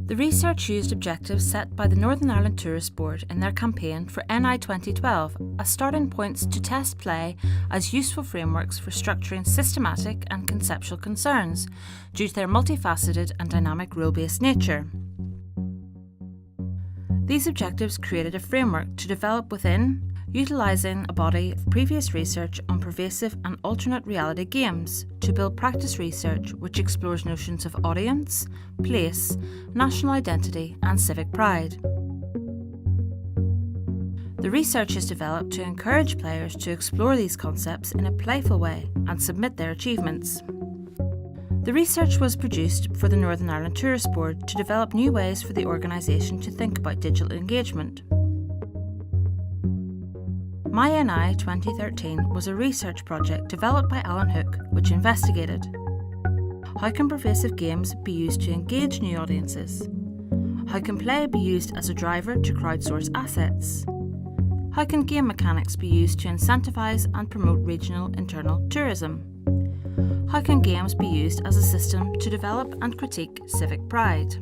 The research used objectives set by the Northern Ireland Tourist Board in their campaign for MYNI 2012 as starting points to test play as useful frameworks for structuring systematic and conceptual concerns due to their multifaceted and dynamic rule-based nature. These objectives created a framework to develop within, utilising a body of previous research on pervasive and alternate reality games to build practice research which explores notions of audience, place, national identity and civic pride. The research is developed to encourage players to explore these concepts in a playful way and submit their achievements. The research was produced for the Northern Ireland Tourist Board to develop new ways for the organisation to think about digital engagement. MYNI2013 was a research project developed by Alan Hook which investigated how can pervasive games be used to engage new audiences? How can play be used as a driver to crowdsource assets? How can game mechanics be used to incentivise and promote regional internal tourism? How can games be used as a system to develop and critique civic pride?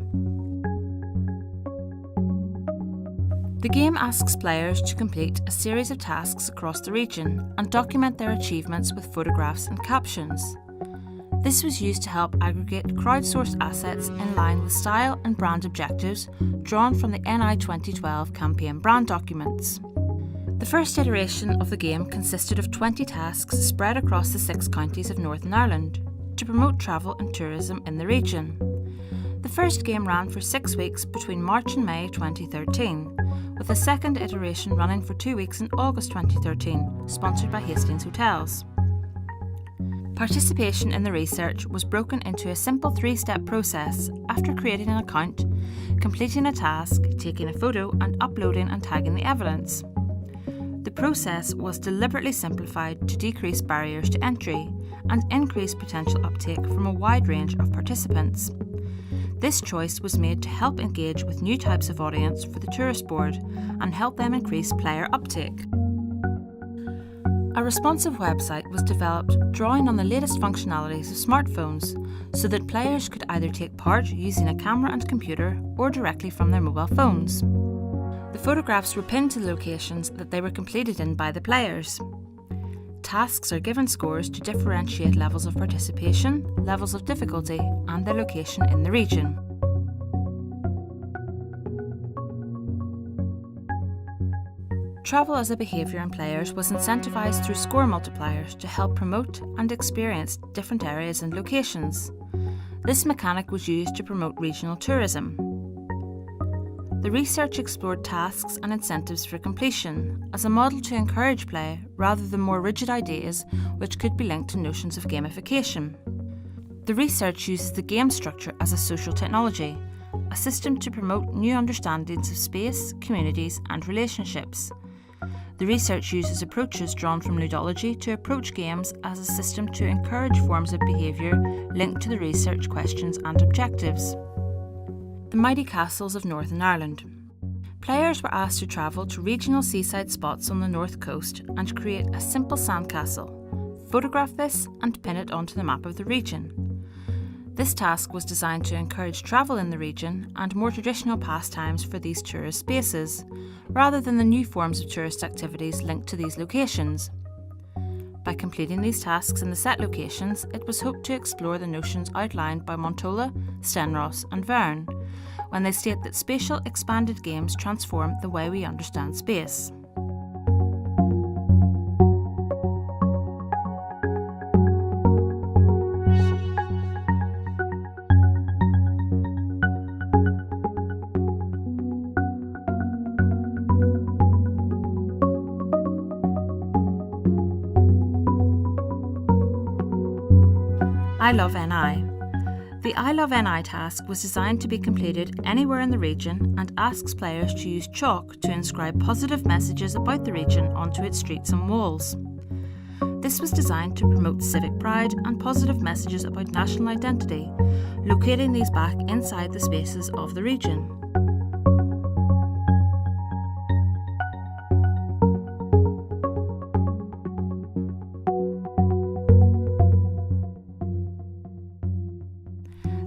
The game asks players to complete a series of tasks across the region and document their achievements with photographs and captions. This was used to help aggregate crowdsourced assets in line with style and brand objectives drawn from the MYNI 2012 campaign brand documents. The first iteration of the game consisted of 20 tasks spread across the 6 counties of Northern Ireland to promote travel and tourism in the region. The first game ran for 6 weeks between March and May 2013, with a second iteration running for 2 weeks in August 2013, sponsored by Hastings Hotels. Participation in the research was broken into a simple 3-step process after creating an account, completing a task, taking a photo and uploading and tagging the evidence. The process was deliberately simplified to decrease barriers to entry and increase potential uptake from a wide range of participants. This choice was made to help engage with new types of audience for the Tourist Board and help them increase player uptake. A responsive website was developed drawing on the latest functionalities of smartphones so that players could either take part using a camera and computer or directly from their mobile phones. The photographs were pinned to the locations that they were completed in by the players. Tasks are given scores to differentiate levels of participation, levels of difficulty, and their location in the region. Travel as a behaviour in players was incentivised through score multipliers to help promote and experience different areas and locations. This mechanic was used to promote regional tourism. The research explored tasks and incentives for completion as a model to encourage play rather than more rigid ideas which could be linked to notions of gamification. The research uses the game structure as a social technology, a system to promote new understandings of space, communities and relationships. The research uses approaches drawn from ludology to approach games as a system to encourage forms of behaviour linked to the research questions and objectives. The mighty castles of Northern Ireland. Players were asked to travel to regional seaside spots on the north coast and create a simple sandcastle, photograph this and pin it onto the map of the region. This task was designed to encourage travel in the region and more traditional pastimes for these tourist spaces, rather than the new forms of tourist activities linked to these locations. By completing these tasks in the set locations, it was hoped to explore the notions outlined by Montola, Stenros and Verne, when they state that spatial expanded games transform the way we understand space. I Love NI. The I Love NI task was designed to be completed anywhere in the region and asks players to use chalk to inscribe positive messages about the region onto its streets and walls. This was designed to promote civic pride and positive messages about national identity, locating these back inside the spaces of the region.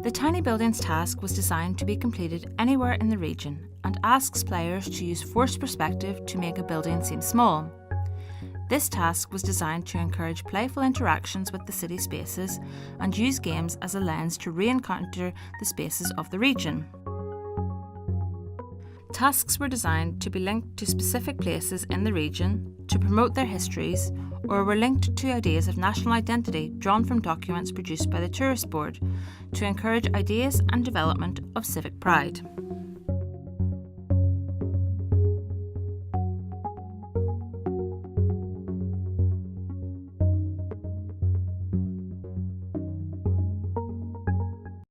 The Tiny Buildings task was designed to be completed anywhere in the region and asks players to use forced perspective to make a building seem small. This task was designed to encourage playful interactions with the city spaces and use games as a lens to re-encounter the spaces of the region. Tasks were designed to be linked to specific places in the region, to promote their histories, or were linked to ideas of national identity drawn from documents produced by the Tourist Board, to encourage ideas and development of civic pride.